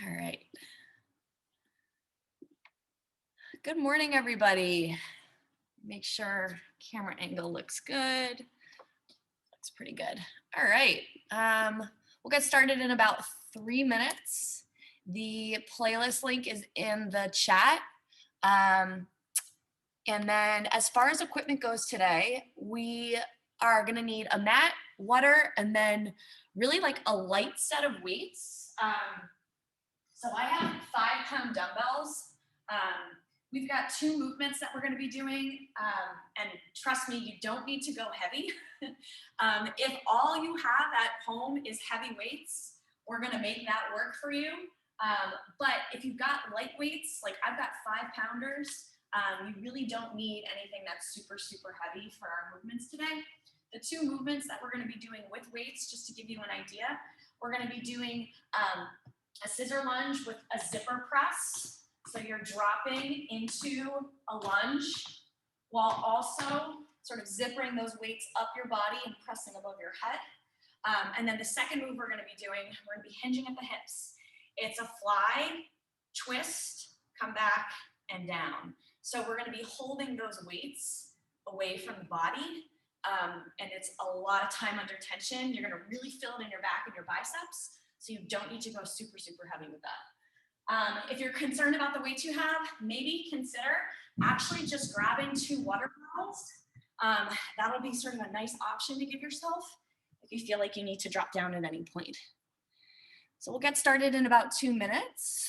All right. Good morning, everybody. Make sure camera angle looks good. Looks pretty good. All right. We'll get started in about 3 minutes. The playlist link is in the chat. And then as far as equipment goes today, we are going to need a mat, water, and then really like a light set of weights. So I have 5-pound dumbbells. We've got 2 movements that we're going to be doing. And trust me, you don't need to go heavy. If all you have at home is heavy weights, we're going to make that work for you. But if you've got light weights, like I've got 5-pounders, you really don't need anything that's super, super heavy for our movements today. The 2 movements that we're going to be doing with weights, just to give you an idea, we're going to be doing a scissor lunge with a zipper press. So you're dropping into a lunge while also sort of zippering those weights up your body and pressing above your head. And then the second move we're going to be doing, we're going to be hinging at the hips. It's a fly, twist, come back, and down. So we're going to be holding those weights away from the body. And it's a lot of time under tension. You're going to really feel it in your back and your biceps. So you don't need to go super, super heavy with that. If you're concerned about the weights you have, maybe consider actually just grabbing 2 water bottles. That'll be sort of a nice option to give yourself if you feel like you need to drop down at any point. So we'll get started in about 2 minutes.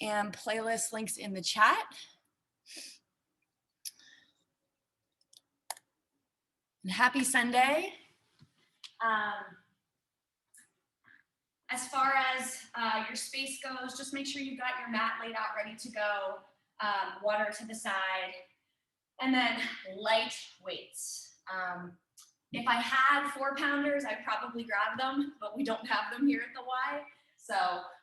And playlist links in the chat. And happy Sunday. As far as your space goes, just make sure you've got your mat laid out ready to go, water to the side, and then light weights. If I had 4-pounders, I'd probably grab them, but we don't have them here at the Y. So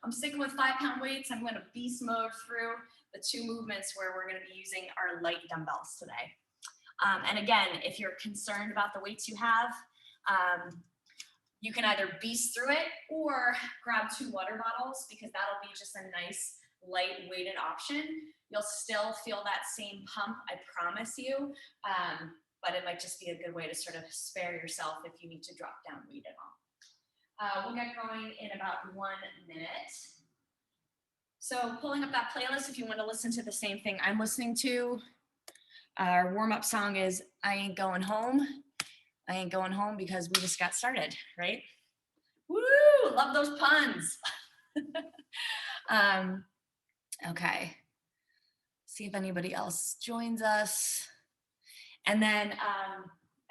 I'm sticking with 5-pound weights. I'm going to beast mode through the 2 movements where we're going to be using our light dumbbells today. And again, if you're concerned about the weights you have, you can either beast through it or grab 2 water bottles because that'll be just a nice light weighted option. You'll still feel that same pump, I promise you, but it might just be a good way to sort of spare yourself if you need to drop down weight at all. We'll get going in about 1 minute. So pulling up that playlist, if you want to listen to the same thing I'm listening to, our warm-up song is I Ain't Going Home. I ain't going home because we just got started, right? Woo! Love those puns. Okay. See if anybody else joins us. And then,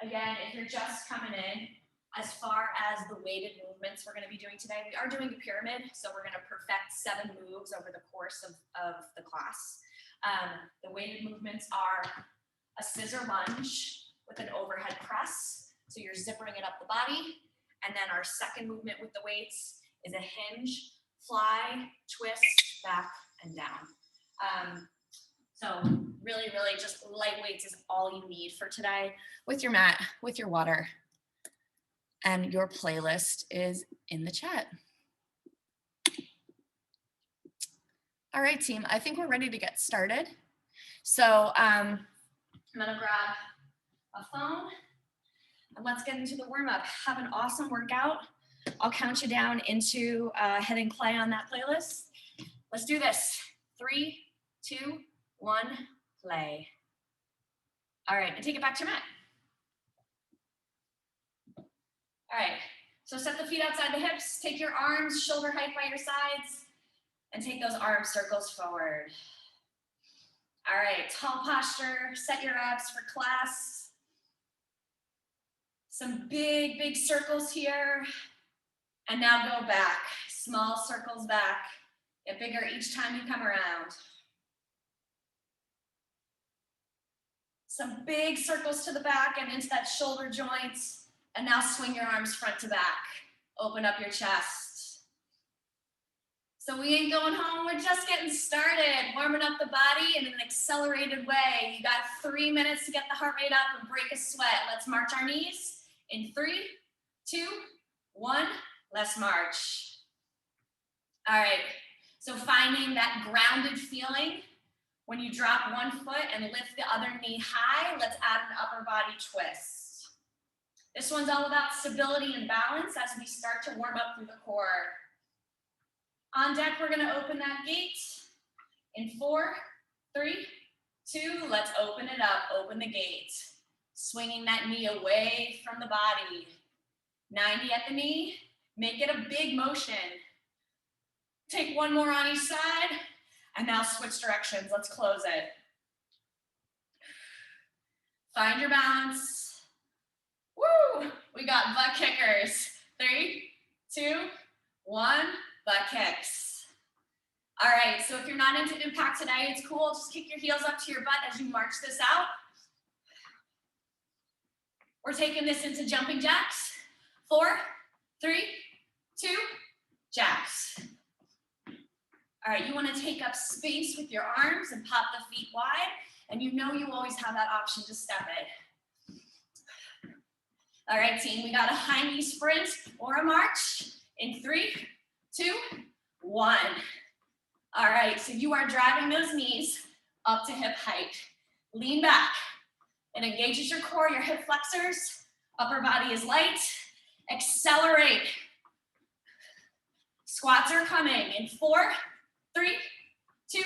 again, if you're just coming in, as far as the weighted movements we're going to be doing today, we are doing a pyramid, so we're going to perfect 7 moves over the course of the class. The weighted movements are a scissor lunge with an overhead press. So you're zippering it up the body. And then our second movement with the weights is a hinge, fly, twist, back, and down. So really, really just light weights is all you need for today with your mat, with your water. And your playlist is in the chat. All right, team, I think we're ready to get started. So I'm gonna grab a phone. And let's get into the warm-up. Have an awesome workout. I'll count you down into hitting play on that playlist. Let's do this. 3, 2, 1, play. All right, and take it back to your mat. All right, so set the feet outside the hips. Take your arms shoulder height by your sides, and take those arm circles forward. All right, tall posture. Set your abs for class. Some big, big circles here. And now go back. Small circles back. Get bigger each time you come around. Some big circles to the back and into that shoulder joint. And now swing your arms front to back. Open up your chest. So we ain't going home. We're just getting started. Warming up the body in an accelerated way. You got 3 minutes to get the heart rate up and break a sweat. Let's march our knees. In 3, 2, 1, let's march. All right, so finding that grounded feeling when you drop one foot and lift the other knee high. Let's add an upper body twist. This one's all about stability and balance as we start to warm up through the core. On deck, we're gonna open that gate in 4, 3, 2, let's open it up, open the gate. Swinging that knee away from the body. 90 at the knee, make it a big motion. Take one more on each side, and now switch directions, let's close it. Find your balance. Woo, we got butt kickers. 3, 2, 1, butt kicks. All right, so if you're not into impact today, it's cool, just kick your heels up to your butt as you march this out. We're taking this into jumping jacks. 4, 3, 2, jacks. All right, you wanna take up space with your arms and pop the feet wide, and you know you always have that option to step it. All right, team, we got a high knee sprint or a march in 3, 2, 1. All right, so you are driving those knees up to hip height. Lean back. It engages your core, your hip flexors. Upper body is light. Accelerate. Squats are coming in 4, 3, 2,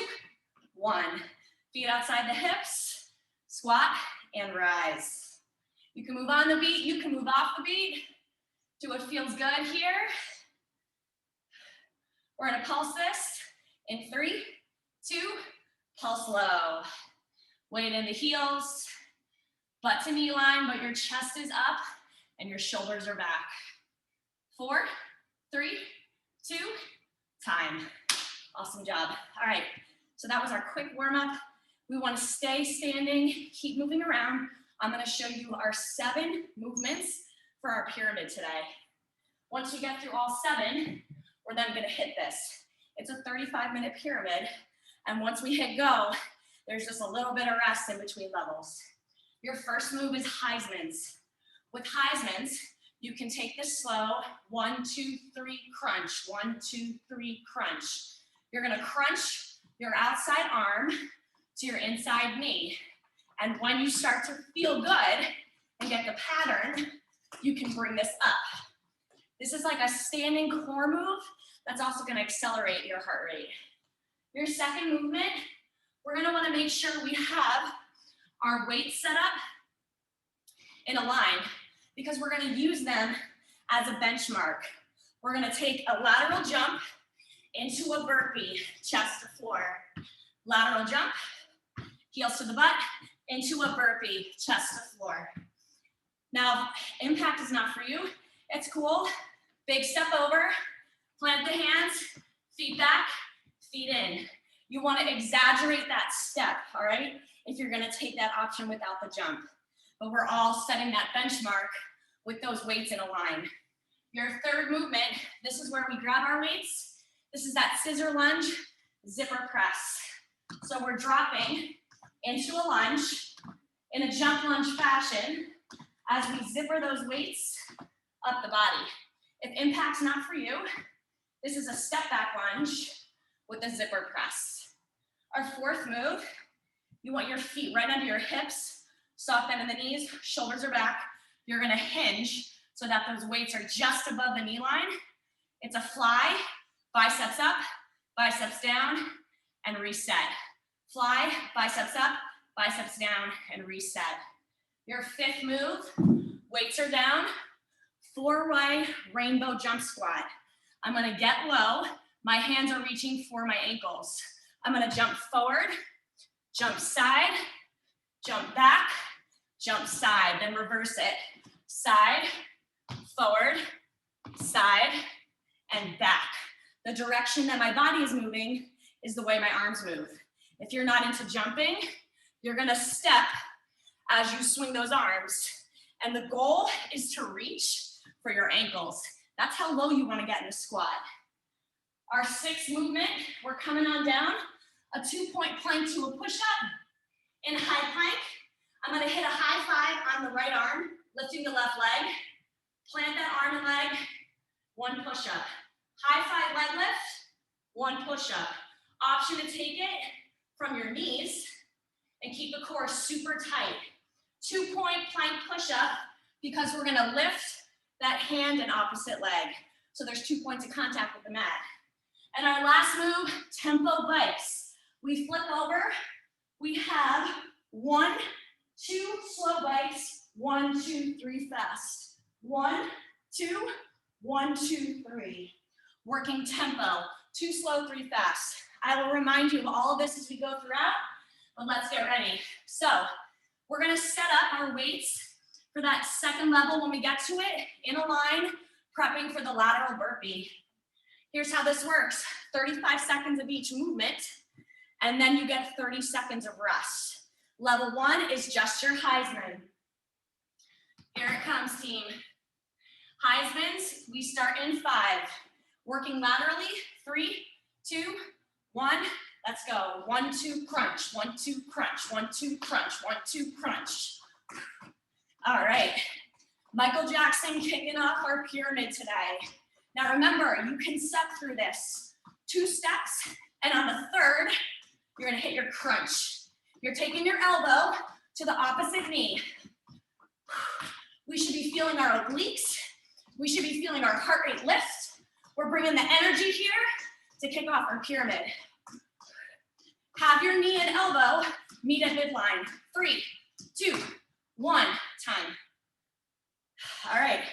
1. Feet outside the hips. Squat and rise. You can move on the beat, you can move off the beat. Do what feels good here. We're gonna pulse this in 3, 2, pulse low. Weight in the heels, butt to knee line, but your chest is up and your shoulders are back. 4, 3, 2, time. Awesome job. All right, so that was our quick warm up. We want to stay standing, keep moving around. I'm going to show you our 7 movements for our pyramid today. Once we get through all 7, we're then going to hit this. It's a 35-minute pyramid, and once we hit go, there's just a little bit of rest in between levels. Your first move is Heisman's. With Heisman's, you can take this slow, 1, 2, 3, crunch, 1, 2, 3, crunch. You're gonna crunch your outside arm to your inside knee. And when you start to feel good and get the pattern, you can bring this up. This is like a standing core move that's also gonna accelerate your heart rate. Your second movement, we're gonna wanna make sure we have our weights set up in a line because we're gonna use them as a benchmark. We're gonna take a lateral jump into a burpee, chest to floor. Lateral jump, heels to the butt, into a burpee, chest to floor. Now, impact is not for you. It's cool. Big step over, plant the hands, feet back, feet in. You want to exaggerate that step, all right? If you're gonna take that option without the jump. But we're all setting that benchmark with those weights in a line. Your third movement, this is where we grab our weights. This is that scissor lunge, zipper press. So we're dropping into a lunge in a jump lunge fashion as we zipper those weights up the body. If impact's not for you, this is a step back lunge with a zipper press. Our fourth move, you want your feet right under your hips, soft bend in the knees, shoulders are back. You're gonna hinge so that those weights are just above the knee line. It's a fly, biceps up, biceps down, and reset. Fly, biceps up, biceps down, and reset. Your fifth move, weights are down, 4-way rainbow jump squat. I'm gonna get low, my hands are reaching for my ankles. I'm gonna jump forward, jump side, jump back, jump side, then reverse it. Side, forward, side, and back. The direction that my body is moving is the way my arms move. If you're not into jumping, you're gonna step as you swing those arms. And the goal is to reach for your ankles. That's how low you wanna get in a squat. Our sixth movement, we're coming on down, a 2-point plank to a push-up. In high plank, I'm gonna hit a high five on the right arm, lifting the left leg, plant that arm and leg, 1 push-up. High five leg lift, 1 push-up. Option to take it from your knees and keep the core super tight. 2-point plank push-up because we're gonna lift that hand and opposite leg. So there's 2 points of contact with the mat. And our last move, tempo bikes. We flip over, we have 1, 2 slow bikes, 1, 2, 3 fast. 1, 2, 1, 2, 3. Working tempo, 2 slow, 3 fast. I will remind you of all of this as we go throughout, but let's get ready. So we're gonna set up our weights for that second level when we get to it, in a line, prepping for the lateral burpee. Here's how this works. 35 seconds of each movement, and then you get 30 seconds of rest. Level 1 is just your Heisman. Here it comes, team. Heismans, we start in 5. Working laterally, 3, 2, 1, let's go. 1, 2, crunch, 1, 2, crunch, 1, 2, crunch, 1, 2, crunch. All right, Michael Jackson kicking off our pyramid today. Now remember, you can step through this 2 steps, and on the 3rd, you're gonna hit your crunch. You're taking your elbow to the opposite knee. We should be feeling our obliques. We should be feeling our heart rate lift. We're bringing the energy here to kick off our pyramid. Have your knee and elbow meet at midline. 3, 2, 1, time. All right,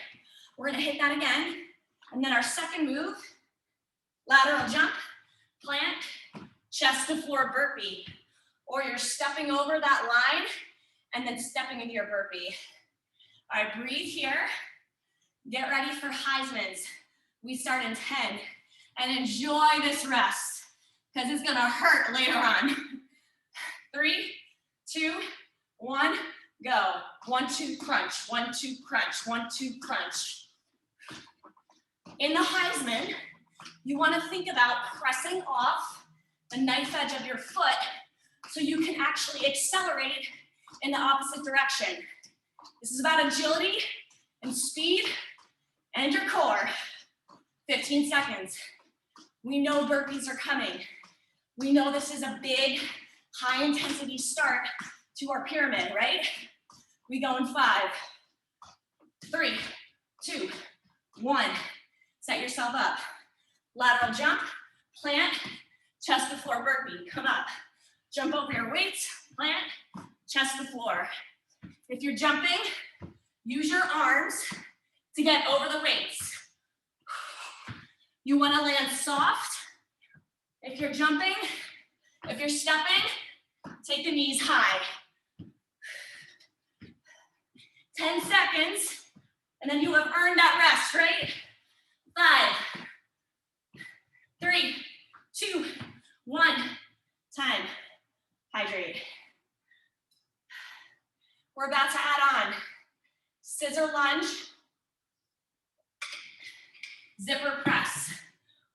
we're gonna hit that again. And then our second move, lateral jump, plant, chest to floor burpee. Or you're stepping over that line and then stepping into your burpee. All right, breathe here. Get ready for Heisman's. We start in 10. And enjoy this rest, because it's gonna hurt later on. 3, 2, 1, go. 1, 2, crunch, 1, 2, crunch, 1, 2, crunch. In the Heisman, you wanna think about pressing off the knife edge of your foot so you can actually accelerate in the opposite direction. This is about agility and speed and your core. 15 seconds. We know burpees are coming. We know this is a big, high intensity start to our pyramid, right? We go in 5, 3, 2, 1. Set yourself up. Lateral jump, plant, chest to floor burpee. Come up. Jump over your weights, plant, chest to floor. If you're jumping, use your arms to get over the weights. You want to land soft. If you're jumping, if you're stepping, take the knees high. 10 seconds, and then you have earned that rest, right? 5, 3, 2, 1, time. Hydrate. We're about to add on scissor lunge, zipper press.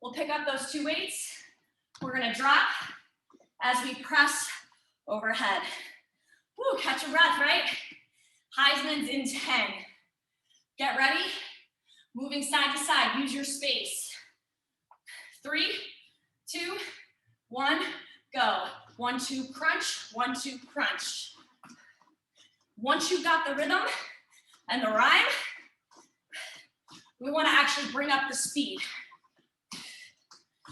We'll pick up those 2 weights. We're gonna drop as we press overhead. Woo, catch your breath, right? Heisman's in 10. Get ready. Moving side to side, use your space. 3, 2, 1, go. 1, 2, crunch, 1, 2, crunch. Once you got the rhythm and the rhyme, we wanna actually bring up the speed.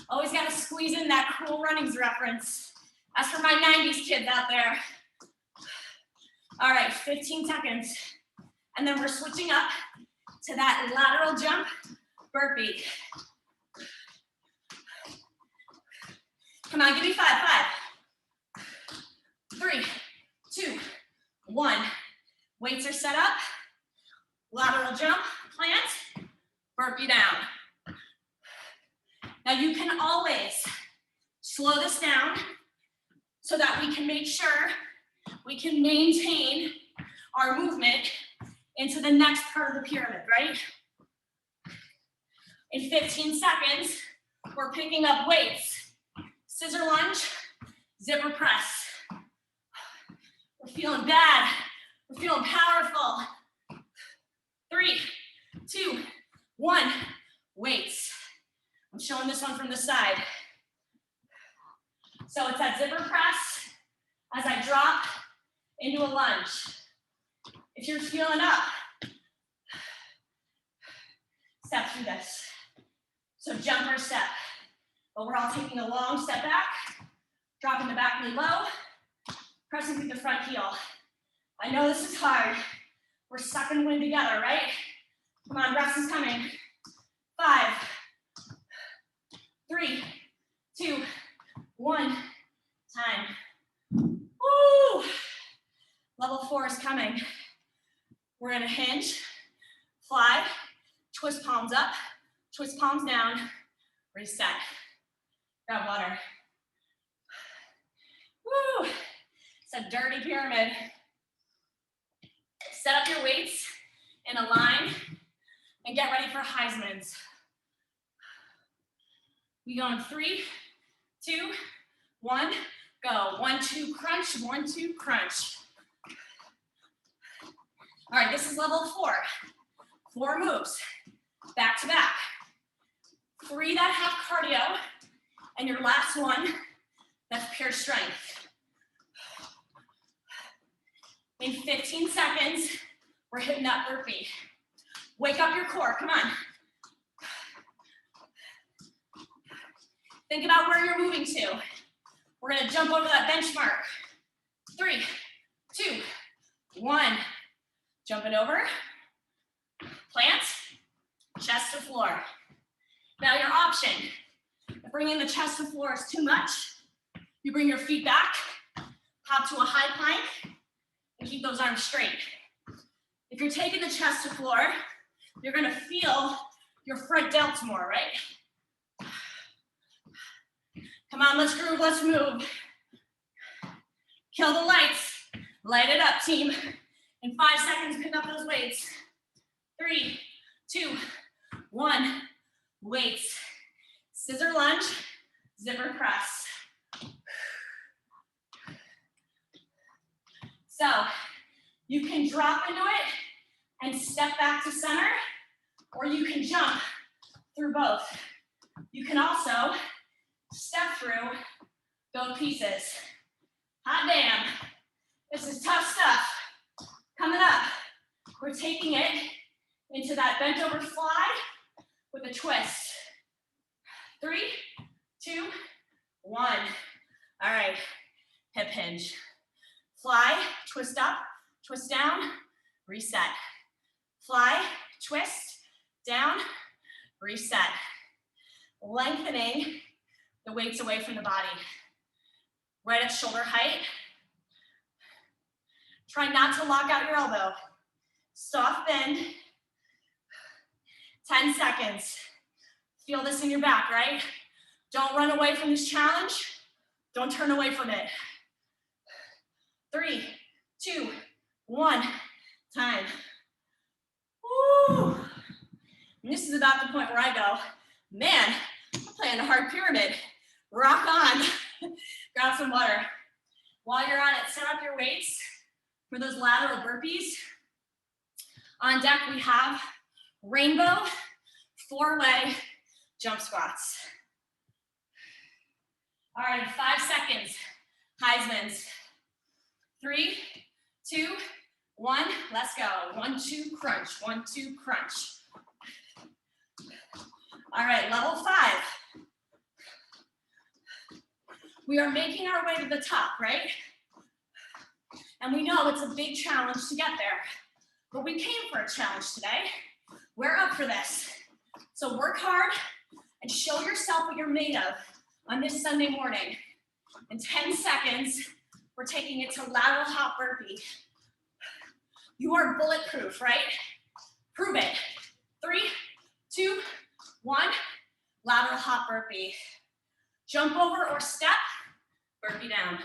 Always gotta squeeze in that Cool Runnings reference. As for my 90s kids out there. All right, 15 seconds. And then we're switching up to that lateral jump burpee. Come on, give me 5, 3, 2, 1. Weights are set up. Lateral jump, plant, burpee down. Now you can always slow this down so that we can make sure we can maintain our movement into the next part of the pyramid, right? In 15 seconds, we're picking up weights. Scissor lunge, zipper press. We're feeling bad. We're feeling powerful. 3, 2, 1, weights. I'm showing this one from the side. So it's that zipper press as I drop into a lunge. If you're feeling up, step through this. So jump or step, but we're all taking a long step back, dropping the back knee low, pressing through the front heel. I know this is hard. We're sucking wind together, right? Come on, rest is coming. 5, 3, 2, 1, time. Woo! Level 4 is coming. We're gonna hinge, fly, twist palms up, twist palms down, reset. Grab water. Woo! It's a dirty pyramid. Set up your weights in a line and get ready for Heisman's. We go in 3, 2, 1, go. 1, 2, crunch, 1, 2, crunch. All right, this is level 4. 4 moves, back to back. 3 that have cardio, and your last one, that's pure strength. In 15 seconds, we're hitting that burpee. Wake up your core, come on. Think about where you're moving to. We're gonna jump over that benchmark. 3, 2, 1. Jumping over, plant, chest to floor. Now your option, if bringing the chest to floor is too much, you bring your feet back, hop to a high plank, and keep those arms straight. If you're taking the chest to floor, you're gonna feel your front delts more, right? Come on, let's groove, let's move. Kill the lights, light it up, team. In 5 seconds, pick up those weights. 3, 2, 1, weights. Scissor lunge, zipper press. So you can drop into it and step back to center, or you can jump through both. You can also step through both pieces. Hot damn, this is tough stuff. Coming up, we're taking it into that bent over fly with a twist. 3, 2, 1. All right, hip hinge. Fly, twist up, twist down, reset. Fly, twist, down, reset. Lengthening the weights away from the body. Right at shoulder height. Try not to lock out your elbow. Soft bend. 10 seconds. Feel this in your back, right? Don't run away from this challenge. Don't turn away from it. 3, 2, 1, time. Woo! And this is about the point where I go, man, I'm playing a hard pyramid. Rock on. Grab some water. While you're on it, set up your weights for those lateral burpees. On deck, we have rainbow 4-leg jump squats. All right, 5 seconds. Heisman's. 3, 2, 1, let's go. 1, 2, crunch. 1, 2, crunch. All right, level 5. We are making our way to the top, right? And we know it's a big challenge to get there, but we came for a challenge today. We're up for this. So work hard and show yourself what you're made of on this Sunday morning. In 10 seconds, we're taking it to lateral hop burpee. You are bulletproof, right? Prove it. 3, 2, 1, lateral hop burpee. Jump over or step, burpee down.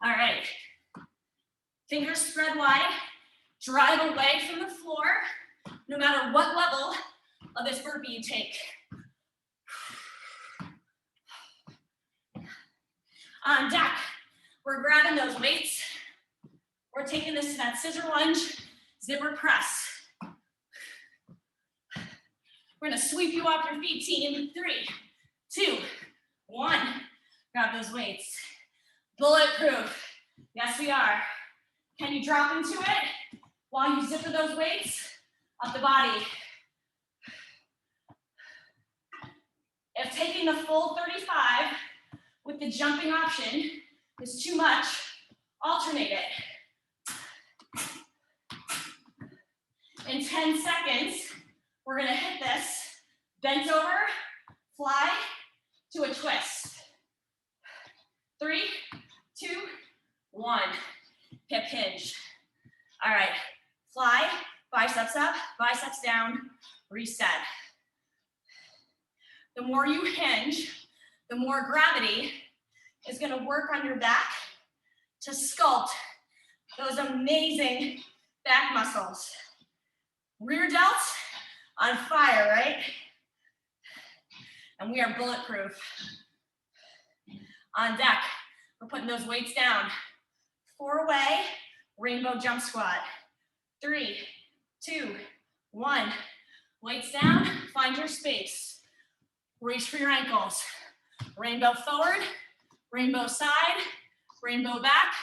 All right. Fingers spread wide. Drive away from the floor, no matter what level of this burpee you take. On deck, we're grabbing those weights. We're taking this to that scissor lunge, zipper press. We're gonna sweep you off your feet, team. 3, 2, 1. Grab those weights. Bulletproof. Yes, we are. Can you drop into it while you zipper those weights up the body? If taking the full 35 with the jumping option is too much, alternate it. In 10 seconds, we're gonna hit this, bent over, fly to a twist. 3, 2, 1, hip hinge. All right, fly, biceps up, biceps down, reset. The more you hinge, the more gravity is gonna work on your back to sculpt those amazing back muscles. Rear delts on fire, right? And we are bulletproof. On deck, we're putting those weights down. 4 away, rainbow jump squat. 3, 2, 1. Weights down, find your space. Reach for your ankles. Rainbow forward, rainbow side, rainbow back,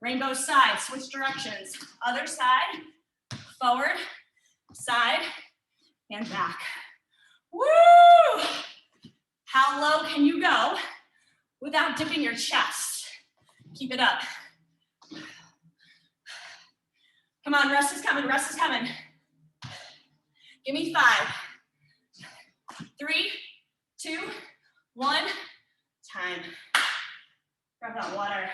rainbow side. Switch directions. Other side, forward, side, and back. Woo! How low can you go without dipping your chest? Keep it up. Come on, rest is coming, rest is coming. Give me 5, 3, 2, 1, time. Grab that water.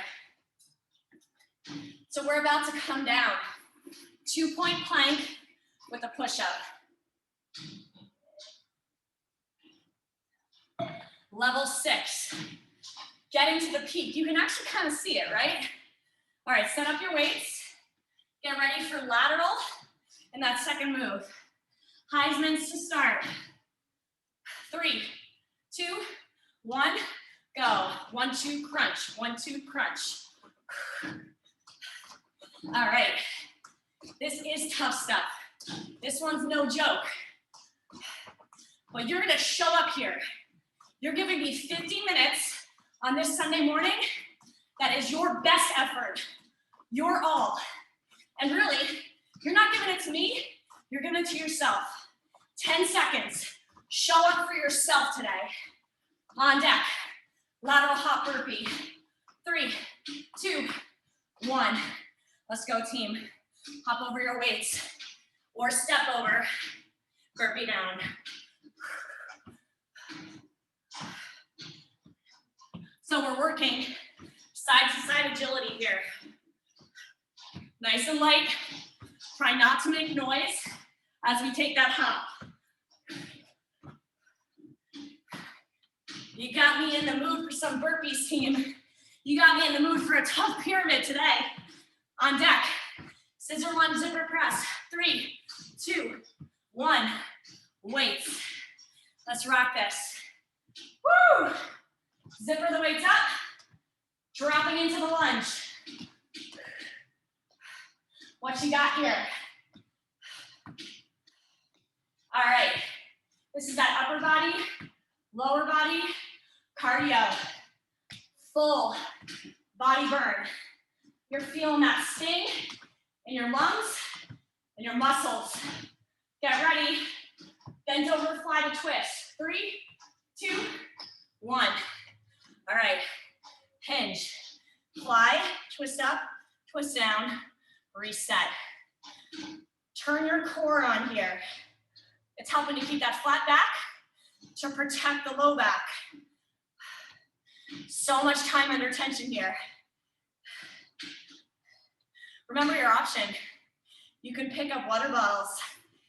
So we're about to come down. 2-point plank with a push-up. Level 6. Getting to the peak. You can actually kind of see it, right? All right, set up your weights. Get ready for lateral and that second move. Heisman's to start. 3, 2, 1, go. 1, 2, crunch. 1, 2, crunch. All right. This is tough stuff. This one's no joke. But you're gonna show up here. You're giving me 50 minutes on this Sunday morning. That is your best effort. Your all. And really, you're not giving it to me, you're giving it to yourself. 10 seconds. Show up for yourself today. On deck. Lateral hop burpee. 3, 2, 1. Let's go, team. Hop over your weights or step over. Burpee down. So we're working side-to-side agility here. Nice and light. Try not to make noise as we take that hop. You got me in the mood for some burpees, team. You got me in the mood for a tough pyramid today. On deck, scissor lunge, zipper press. 3, 2, 1, weights. Let's rock this. Woo! Zipper the weights up, dropping into the lunge. What you got here? All right, this is that upper body, lower body, cardio. Full body burn. You're feeling that sting in your lungs and your muscles. Get ready. Bend over, fly to twist. 3, 2, 1. All right, hinge. Fly, twist up, twist down, reset. Turn your core on here. It's helping to keep that flat back to protect the low back. So much time under tension here. Remember your option. You can pick up water bottles.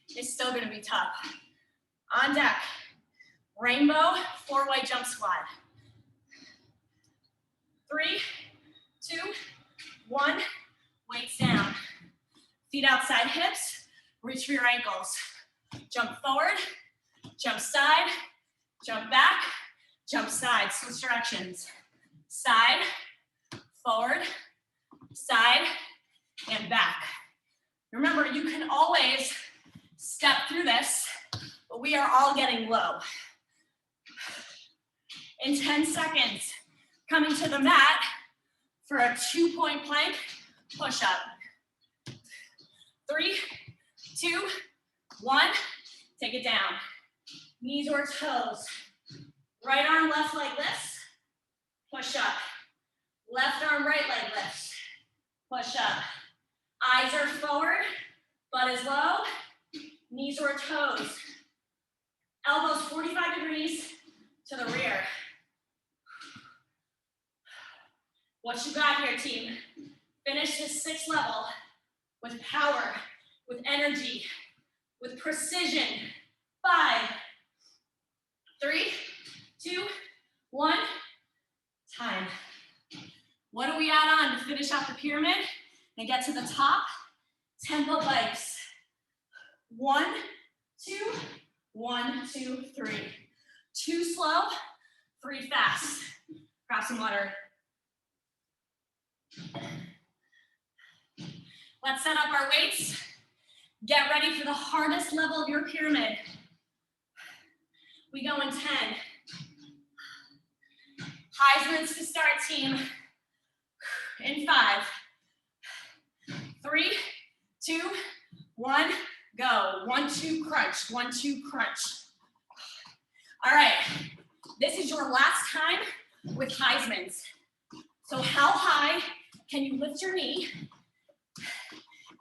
It's still gonna be tough. On deck, rainbow 4-way jump squat. 3, 2, 1, weights down. Feet outside hips, reach for your ankles. Jump forward, jump side, jump back, jump side, switch directions. Side, forward, side, and back. Remember, you can always step through this, but we are all getting low. in 10 seconds. Coming to the mat for a 2-point plank push-up. 3, 2, 1, take it down. Knees or toes. Right arm, left leg lifts, push up. Left arm, right leg lifts, push up. Eyes are forward, butt is low, knees or toes. Elbows 45 degrees to the rear. What you got here, team? Finish this 6th level with power, with energy, with precision. 5, 3, 2, 1, time. What do we add on to finish off the pyramid and get to the top? Tempo bikes. 1, 2, 1, 2, 3. 2 slow, 3 fast. Grab some water. Let's set up our weights. Get ready for the hardest level of your pyramid. We go in 10. Heisman's to start, team. In 5, 3, 2, 1, go. 1, 2, crunch. 1, 2, crunch. All right, this is your last time with Heisman's. So how high can you lift your knee?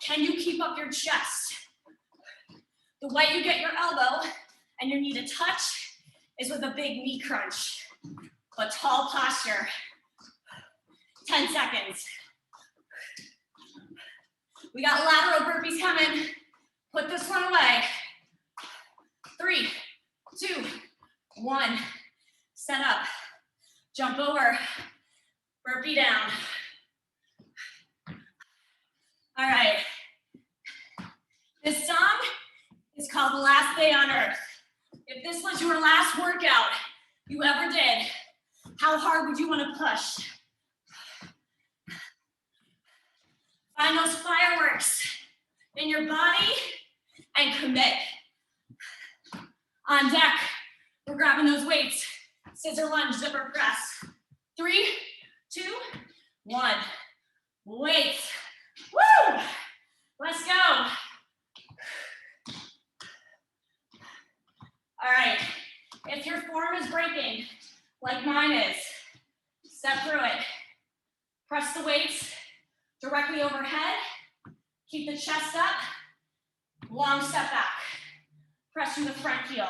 Can you keep up your chest? The way you get your elbow and your knee to touch is with a big knee crunch, but tall posture. 10 seconds. We got lateral burpees coming. Put this one away. 3, 2, 1. Set up. Jump over. Burpee down. All right. This song is called The Last Day on Earth. If this was your last workout you ever did, how hard would you want to push? Find those fireworks in your body and commit. On deck, we're grabbing those weights. Scissor lunge, zipper press. 3, 2, 1. Weights. Woo! Let's go. All right. If your form is breaking, like mine is, step through it. Press the weights directly overhead. Keep the chest up. Long step back. Press through the front heel.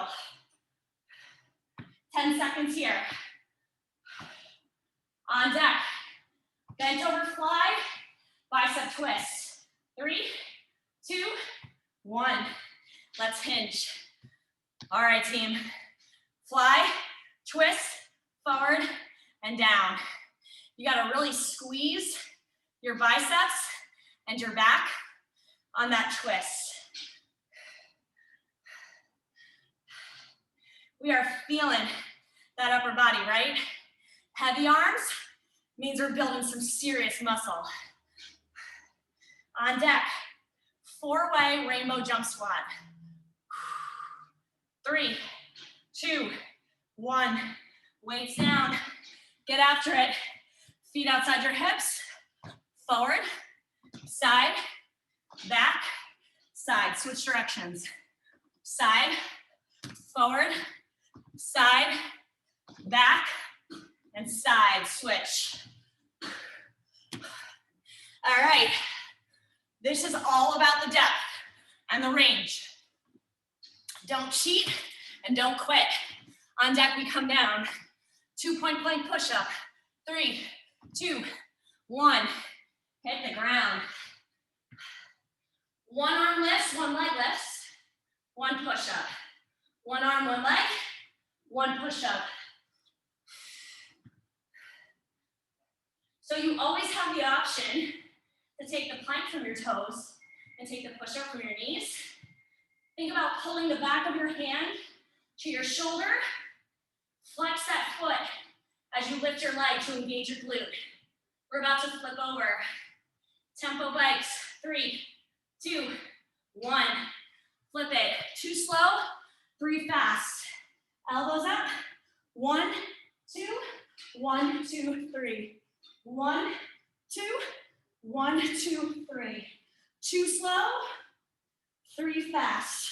10 seconds here. On deck. Bent over fly. Bicep twist. 3, 2, 1. Let's hinge. All right, team. Fly, twist, forward, and down. You gotta really squeeze your biceps and your back on that twist. We are feeling that upper body, right? Heavy arms means we're building some serious muscle. On deck, 4-way rainbow jump squat. 3, 2, 1. Weights down. Get after it. Feet outside your hips. Forward, side, back, side. Switch directions. Side, forward, side, back, and side. Switch. All right. This is all about the depth and the range. Don't cheat and don't quit. On deck, we come down. 2-point plank push-up. 3, 2, 1. Hit the ground. 1 arm lifts, 1 leg lifts. 1 push-up. 1 arm, 1 leg. 1 push-up. So you always have the option to take the plank from your toes and take the push-up from your knees. Think about pulling the back of your hand to your shoulder. Flex that foot as you lift your leg to engage your glute. We're about to flip over. Tempo bikes. 3, 2, 1. Flip it. 2 slow, 3 fast. Elbows up. 1, 2, 1, 2, 3. 1, 2, 1, 2, 3. 2 slow, 3 fast.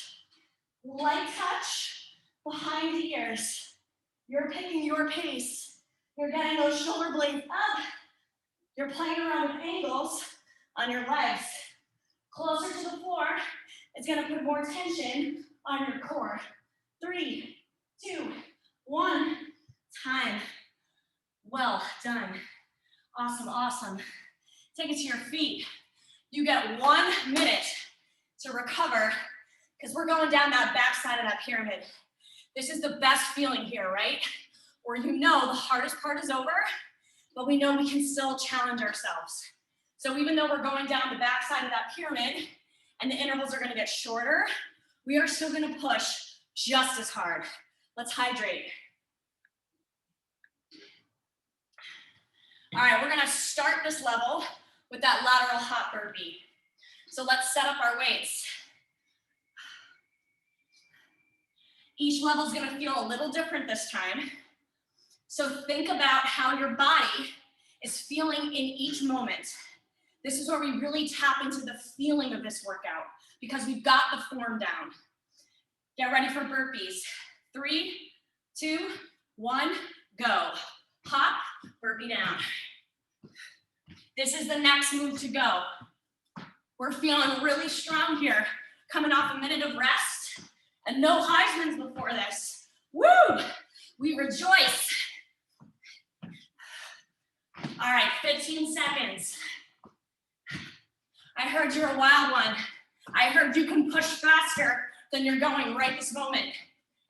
Light touch behind the ears. You're picking your pace. You're getting those shoulder blades up. You're playing around with angles on your legs. Closer to the floor, it's gonna put more tension on your core. 3, 2, 1, time. Well done. Awesome, awesome. Take it to your feet. You get 1 minute to recover because we're going down that back side of that pyramid. This is the best feeling here, right? Where you know the hardest part is over, but we know we can still challenge ourselves. So even though we're going down the back side of that pyramid and the intervals are gonna get shorter, we are still gonna push just as hard. Let's hydrate. All right, we're gonna start this level with that lateral hop burpee. So let's set up our weights. Each level is gonna feel a little different this time. So think about how your body is feeling in each moment. This is where we really tap into the feeling of this workout because we've got the form down. Get ready for burpees. 3, 2, 1, go. Hop, burpee down. This is the next move to go. We're feeling really strong here, coming off a minute of rest and no Heisman's before this. Woo! We rejoice. All right, 15 seconds. I heard you're a wild one. I heard you can push faster than you're going right this moment.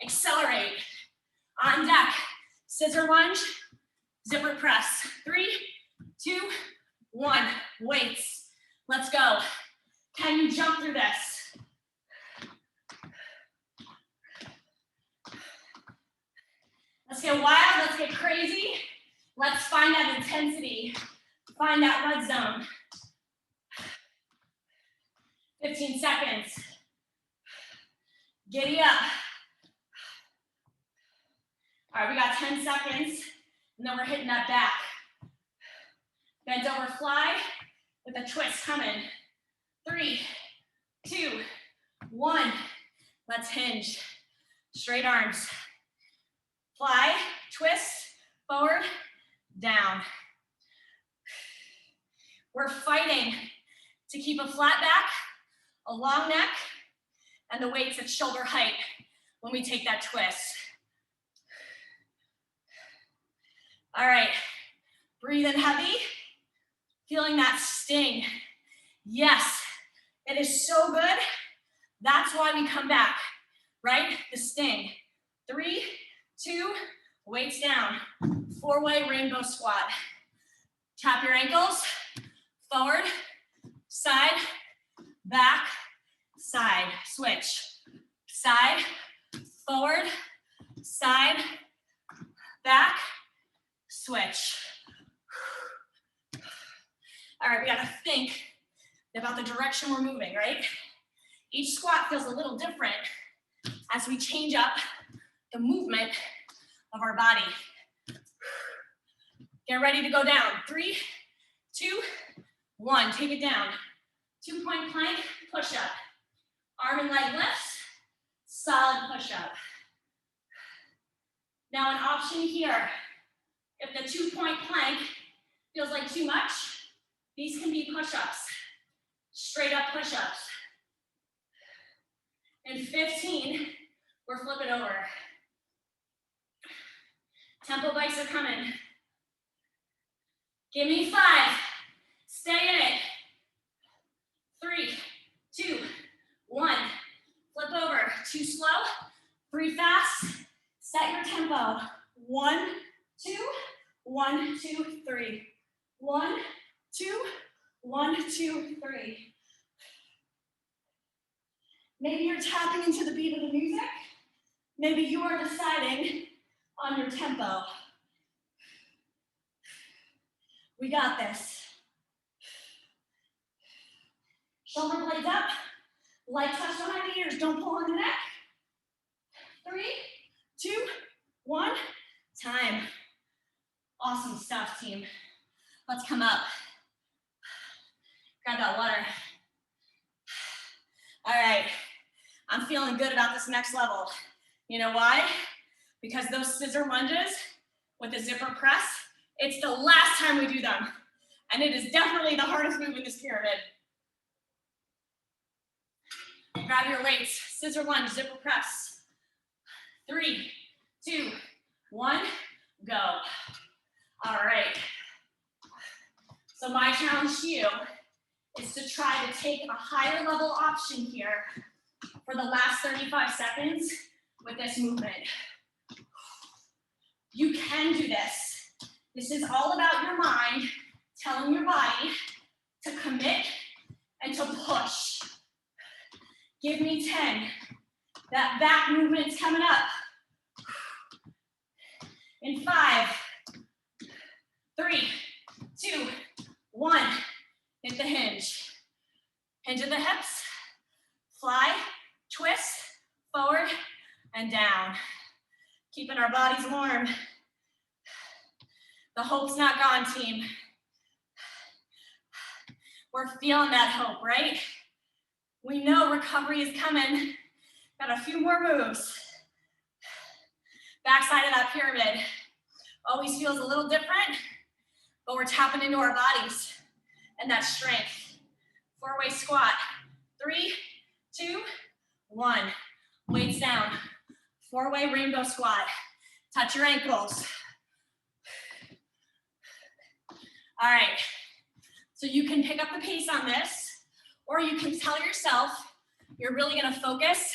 Accelerate. On deck. Scissor lunge, zipper press. 3, 2, 1. Weights. Let's go. Can you jump through this? Let's get wild. Let's get crazy. Let's find that intensity. Find that red zone. 15 seconds. Giddy up. All right, we got 10 seconds, and then we're hitting that back. Bent over fly with a twist coming. 3, 2, 1. Let's hinge. Straight arms. Fly, twist, forward, down. We're fighting to keep a flat back, a long neck, and the weights at shoulder height when we take that twist. All right, breathe in heavy, feeling that sting. Yes, it is so good. That's why we come back, right? The sting. 3, 2, weights down. 4-way rainbow squat. Tap your ankles, forward, side, back, side, switch. Side, forward, side, back, switch. All right, we gotta think about the direction we're moving, right? Each squat feels a little different as we change up the movement of our body. Get ready to go down. 3, 2, 1. Take it down. 2-point plank, push up. Arm and leg lifts, solid push up. Now an option here. If the 2-point plank feels like too much, these can be push-ups. Straight up push-ups. In 15, we're flipping over. Tempo bikes are coming. Give me 5. Stay in it. 3, 2, 1. Flip over. 2 slow, 3 fast. Set your tempo. 1, 2, 1, 2, 3. 1, 2, 1, 2, 3. Maybe you're tapping into the beat of the music. Maybe you are deciding on your tempo. We got this. Shoulder blades up. Light touch behind the ears. Don't pull on the neck. 3, 2, 1. Time. Awesome stuff, team. Let's come up. Grab that water. All right, I'm feeling good about this next level. You know why? Because those scissor lunges with the zipper press, it's the last time we do them. And it is definitely the hardest move in this pyramid. Grab your weights, scissor lunge, zipper press. 3, 2, 1, go. All right. So my challenge to you is to try to take a higher level option here for the last 35 seconds with this movement. You can do this. This is all about your mind telling your body to commit and to push. Give me 10. That back movement's coming up. In 5, 3, 2, 1. Hit the hinge. Hinge of the hips. Fly, twist, forward, and down. Keeping our bodies warm. The hope's not gone, team. We're feeling that hope, right? We know recovery is coming. Got a few more moves. Backside of that pyramid always feels a little different, but we're tapping into our bodies and that strength. 4-way squat. 3, 2, 1. Weights down. 4-way rainbow squat. Touch your ankles. All right. So you can pick up the pace on this, or you can tell yourself you're really going to focus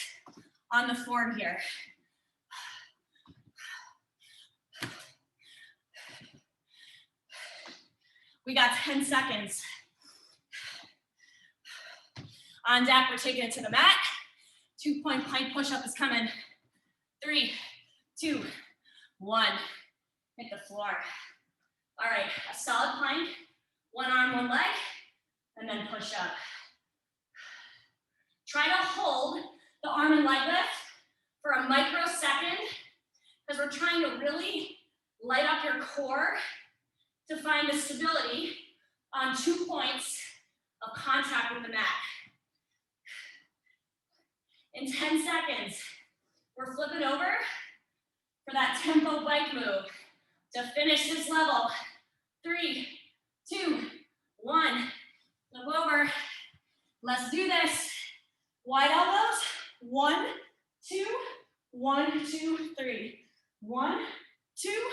on the form here. We got 10 seconds. On deck, we're taking it to the mat. 2-point plank push-up is coming. 3, 2, 1. Hit the floor. All right, a solid plank. One arm, one leg, and then push up. Try to hold the arm and leg lift for a microsecond, because we're trying to really light up your core to find the stability on 2 points of contact with the mat. In 10 seconds, we're flipping over for that tempo bike move to finish this level. 3, 2, 1. Flip over. Let's do this. Wide elbows. 1, 2, 1, 2, 3. 1, 2,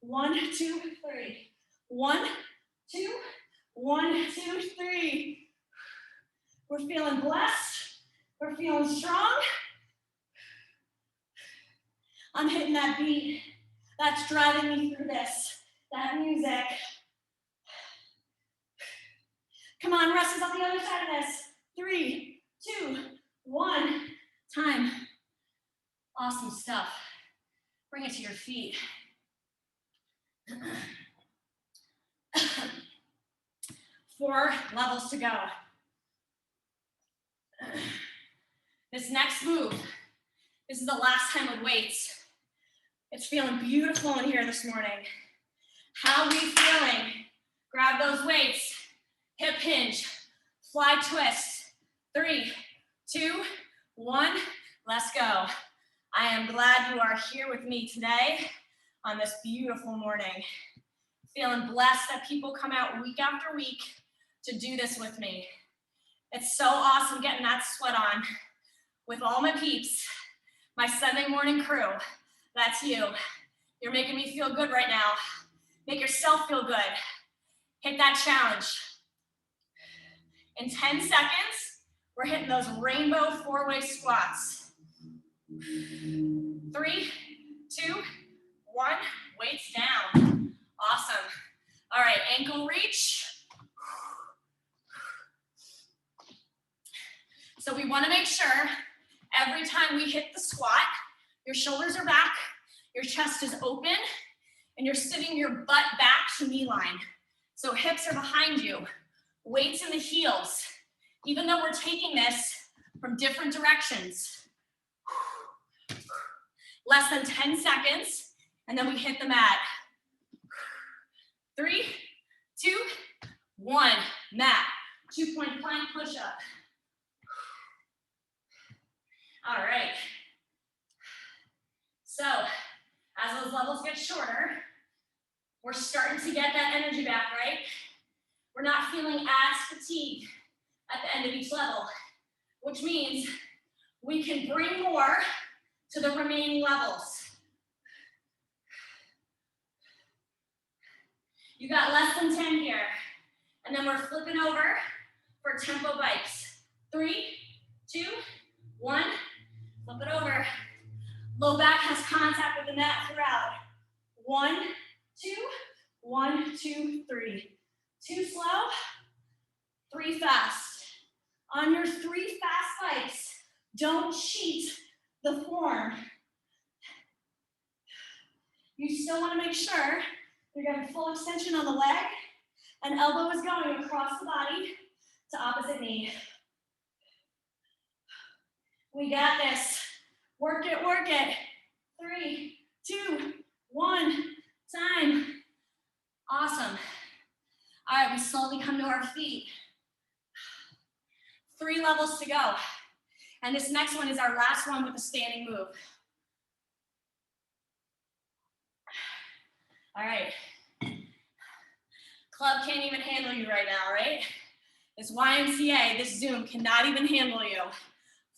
1, 2, 3. 1, 2, 1, 2, 3. We're feeling blessed. We're feeling strong. I'm hitting that beat. That's driving me through this. That music. Come on, rest is on the other side of this. 3, 2, 1. Time. Awesome stuff. Bring it to your feet. 4 levels to go. This next move, this is the last time with weights. It's feeling beautiful in here this morning. How are we feeling? Grab those weights. Hip hinge. Fly twist. 3, 2, 1. Let's go. I am glad you are here with me today on this beautiful morning. Feeling blessed that people come out week after week to do this with me. It's so awesome getting that sweat on with all my peeps, my Sunday morning crew. That's you. You're making me feel good right now. Make yourself feel good. Hit that challenge. In 10 seconds, we're hitting those rainbow 4-way squats. 3, 2, 1, weights down. Awesome. All right, ankle reach. So we want to make sure every time we hit the squat, your shoulders are back, your chest is open, and you're sitting your butt back to knee line. So hips are behind you, weights in the heels, even though we're taking this from different directions. Less than 10 seconds, and then we hit the mat. 3, 2, 1. Mat. 2-point plank push-up. All right. So, as those levels get shorter, we're starting to get that energy back, right? We're not feeling as fatigued at the end of each level, which means we can bring more to the remaining levels. You got less than 10 here. And then we're flipping over for tempo bikes. 3, 2, 1, flip it over. Low back has contact with the mat throughout. 1, 2, 1, 2, 3. 2 slow, 3 fast. On your 3 fast bikes, don't cheat the form. You still want to make sure you're getting full extension on the leg and elbow is going across the body to opposite knee. We got this. Work it, work it. 3, 2, 1, time. Awesome. All right, we slowly come to our feet. 3 levels to go. And this next one is our last one with a standing move. All right. Club can't even handle you right now, right? This YMCA, this Zoom cannot even handle you.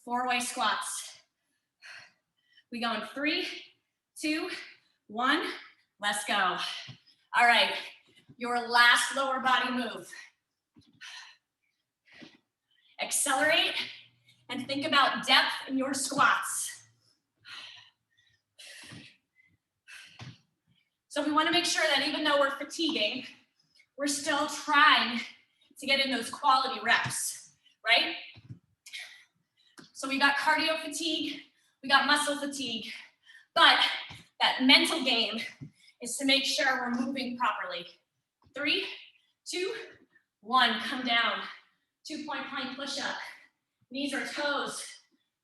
4-way squats. We go in 3, 2, 1, let's go. All right, your last lower body move. Accelerate and think about depth in your squats. So we want to make sure that even though we're fatiguing, we're still trying to get in those quality reps, right? So we got cardio fatigue, we got muscle fatigue, but that mental game is to make sure we're moving properly. 3, 2, 1, come down. 2-point plank push-up. Knees or toes.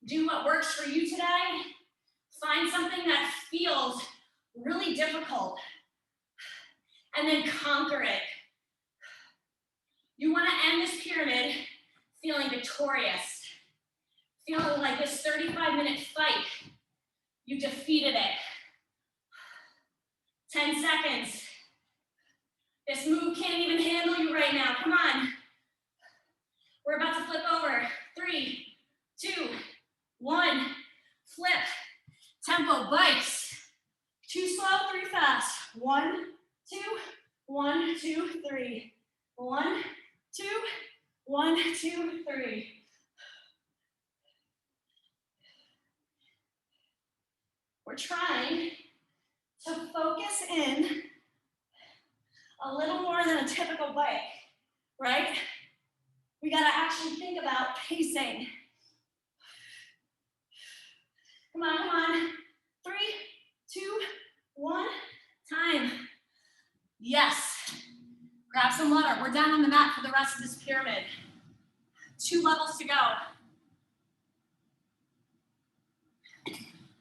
Do what works for you today. Find something that feels really difficult and then conquer it. You want to end this pyramid feeling victorious, feeling like this 35-minute fight, you defeated it. 10 seconds. This move can't even handle you right now. Come on. We're about to flip over. 3, 2, 1, flip. Tempo bikes. 2 slow, 3 fast. 1, 2, 1, 2, 3. 1, 2, 1, 2, 3. We're trying to focus in a little more than a typical bike, right? We gotta actually think about pacing. Come on, come on. 3, 2, 1, time. Yes. Grab some water. We're down on the mat for the rest of this pyramid. 2 levels to go.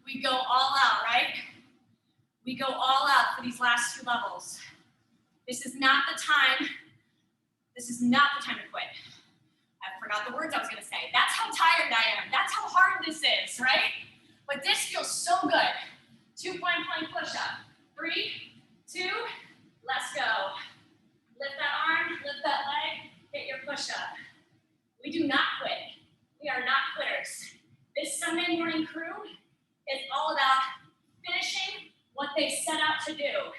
We go all out, right? We go all out for these last 2 levels. This is not the time. This is not the time to quit. I forgot the words I was gonna say. That's how tired I am. That's how hard this is, right? But this feels so good. 2-point plank push-up. 3, 2, let's go. Lift that arm, lift that leg, hit your push-up. We do not quit. We are not quitters. This Sunday morning crew is all about finishing what they set out to do.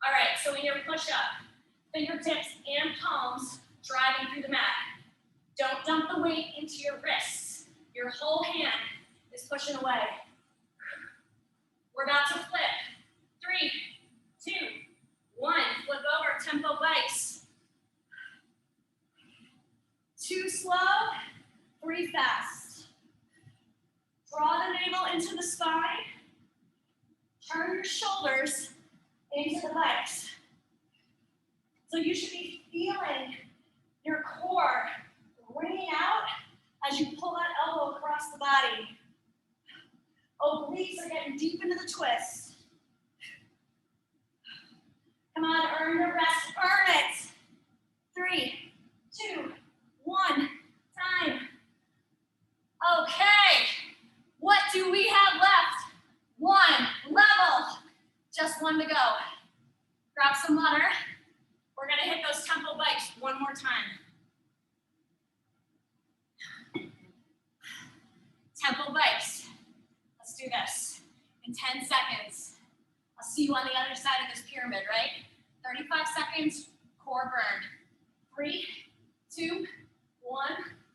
All right, so in your push-up, fingertips and palms driving through the mat. Don't dump the weight into your wrists. Your whole hand is pushing away. We're about to flip. 3, 2, 1, flip over, tempo bikes. 2 slow, 3 fast. Draw the navel into the spine. Turn your shoulders into the bikes. So you should be feeling your core ringing out as you pull that elbow across the body. Obliques are getting deep into the twist. Earn your rest, earn it. 3, 2, 1, time. Okay, what do we have left? 1 level, just 1 to go. Grab some water. We're gonna hit those tempo bikes one more time. Tempo bikes. Let's do this in 10 seconds. I'll see you on the other side of this pyramid, right? 35 seconds, core burn. 3, 2, 1,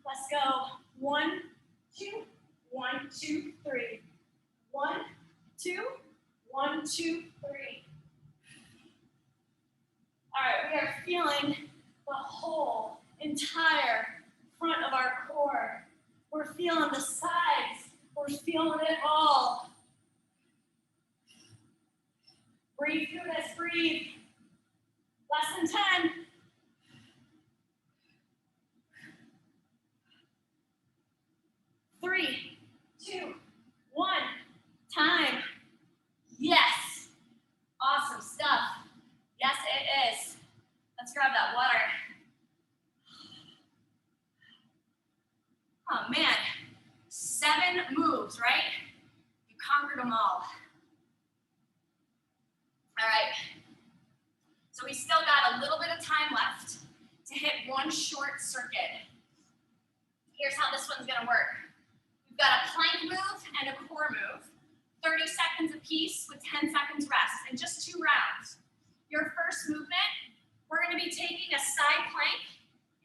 let's go. 1, 2, 1, 2, 3. 1, 2, 1, 2, 3. All right, we are feeling the whole entire front of our core. We're feeling the sides. We're feeling it all. Breathe through this, breathe. Less than 10. Three, 2, 1, time. Yes. Awesome stuff. Yes, it is. Let's grab that water. Oh man, 7 moves, right? You conquered them all. All right. So we still got a little bit of time left to hit one short circuit. Here's how this one's gonna work. We've got a plank move and a core move, 30 seconds apiece with 10 seconds rest, and just 2 rounds. Your first movement, we're gonna be taking a side plank.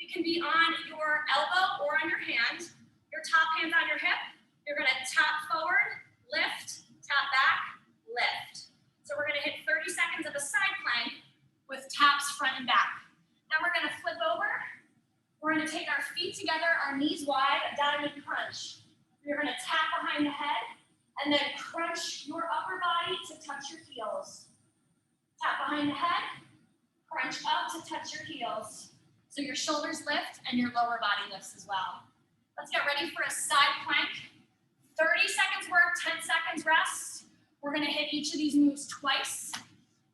You can be on your elbow or on your hand. Your top hand's on your hip. You're gonna tap forward, lift, tap back, lift. So we're gonna hit 30 seconds of a side plank with taps front and back. Then we're gonna flip over. We're gonna take our feet together, our knees wide, a diamond crunch. You're gonna tap behind the head and then crunch your upper body to touch your heels. Tap behind the head, crunch up to touch your heels. So your shoulders lift and your lower body lifts as well. Let's get ready for a side plank. 30 seconds work, 10 seconds rest. We're gonna hit each of these moves twice.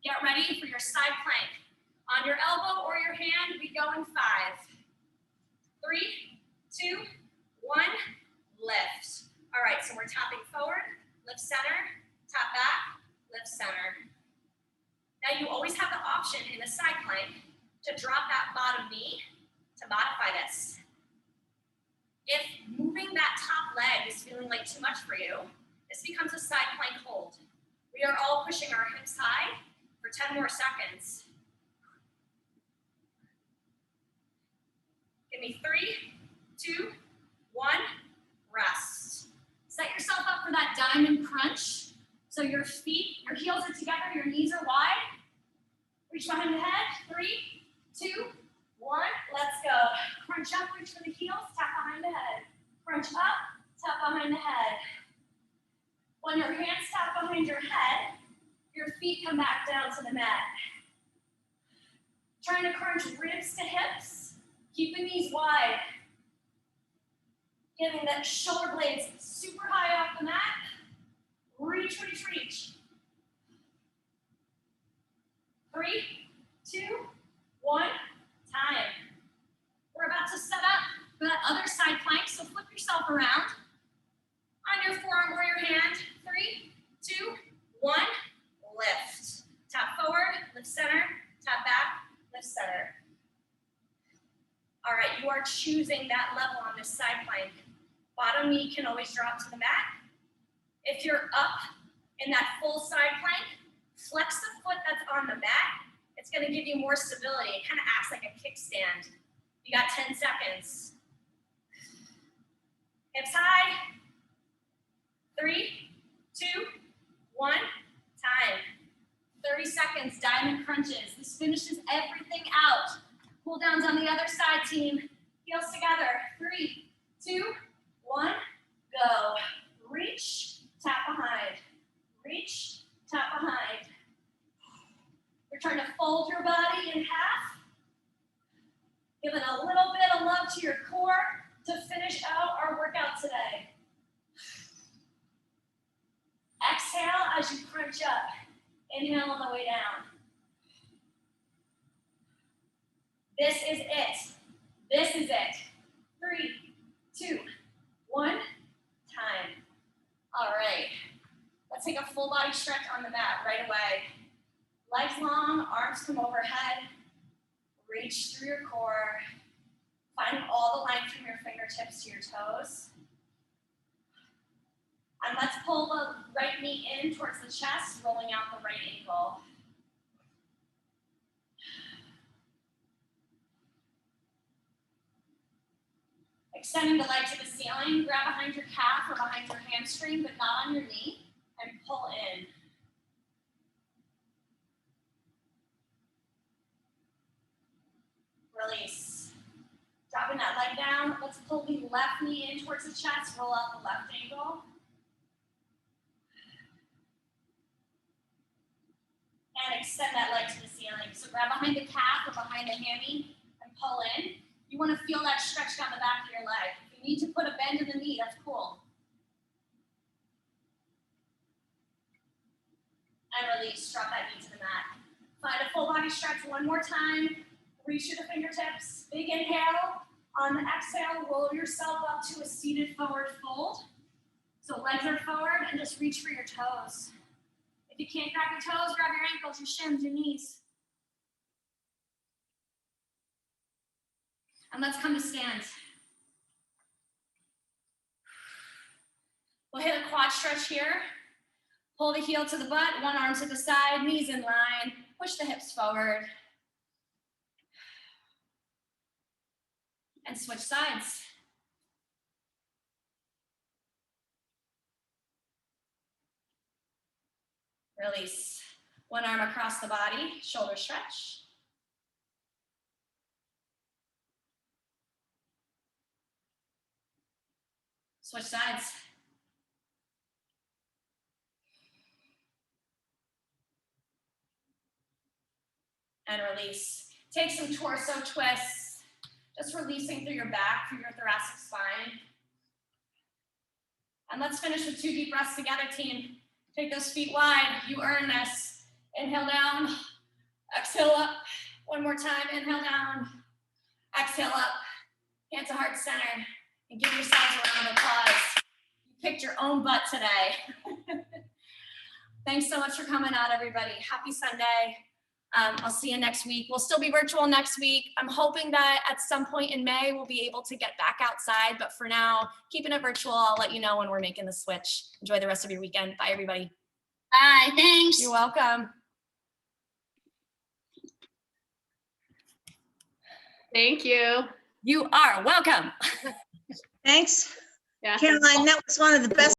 Get ready for your side plank. On your elbow or your hand, we go in 5. 3, 2, 1, lift. All right, so we're tapping forward, lift center, tap back, lift center. Now you always have the option in a side plank to drop that bottom knee to modify this. If moving that top leg is feeling like too much for you, this becomes a side plank hold. We are all pushing our hips high for 10 more seconds. Give me 3, 2, 1, rest. Set yourself up for that diamond crunch. So your feet, your heels are together, your knees are wide. Reach behind the head. 3, 2, 1, let's go. Crunch up, reach for the heels, tap behind the head. Crunch up, tap behind the head. When your hands tap behind your head, your feet come back down to the mat. Trying to crunch ribs to hips, keep the knees wide. Getting that shoulder blades super high off the mat. Reach, reach, reach. 3, 2, 1, time. We're about to set up for that other side plank, so flip yourself around. On your forearm or your hand. 3, 2, 1, lift. Tap forward, lift center, tap back, lift center. All right, you are choosing that level on this side plank. Bottom knee can always drop to the mat. If you're up in that full side plank, flex the foot that's on the mat. It's gonna give you more stability. It kind of acts like a kickstand. You got 10 seconds. Hips high. 3, 2, 1, time. 30 seconds, diamond crunches. This finishes everything out. Pull downs on the other side, team. Heels together. 3, 2, 1, go. Reach, tap behind. Reach, tap behind. You're trying to fold your body in half. Giving a little bit of love to your core to finish out our workout today. Exhale as you crunch up. Inhale on the way down. This is it. This is it. 3, 2, 1, time. All right. Let's take a full body stretch on the mat right away. Legs long, arms come overhead. Reach through your core. Find all the length from your fingertips to your toes. And let's pull the right knee in towards the chest, rolling out the right ankle. Extending the leg to the ceiling, grab behind your calf or behind your hamstring, but not on your knee, and pull in. Release. Dropping that leg down, let's pull the left knee in towards the chest, roll out the left ankle. And extend that leg to the ceiling. So grab behind the calf or behind the hammy and pull in. You want to feel that stretch down the back of your leg. If you need to put a bend in the knee, that's cool. And release, drop that knee to the mat. Find a full body stretch one more time. Reach to the fingertips. Big inhale. On the exhale, roll yourself up to a seated forward fold. So legs are forward and just reach for your toes. If you can't grab your toes, grab your ankles, your shins, your knees. And let's come to stand. We'll hit a quad stretch here. Pull the heel to the butt, one arm to the side, knees in line. Push the hips forward. And switch sides. Release. One arm across the body, shoulder stretch. Switch sides. And release. Take some torso twists. Just releasing through your back, through your thoracic spine. And let's finish with 2 deep breaths together, team. Take those feet wide. You earn this. Inhale down. Exhale up. One more time. Inhale down. Exhale up. Hands to heart center. And give yourselves a round of applause. You picked your own butt today. Thanks so much for coming out, everybody. Happy Sunday. I'll see you next week. We'll still be virtual next week. I'm hoping that at some point in May, we'll be able to get back outside. But for now, keeping it virtual. I'll let you know when we're making the switch. Enjoy the rest of your weekend. Bye, everybody. Bye, thanks. You're welcome. Thank you. You are welcome. Thanks, Yeah. Caroline. That was one of the best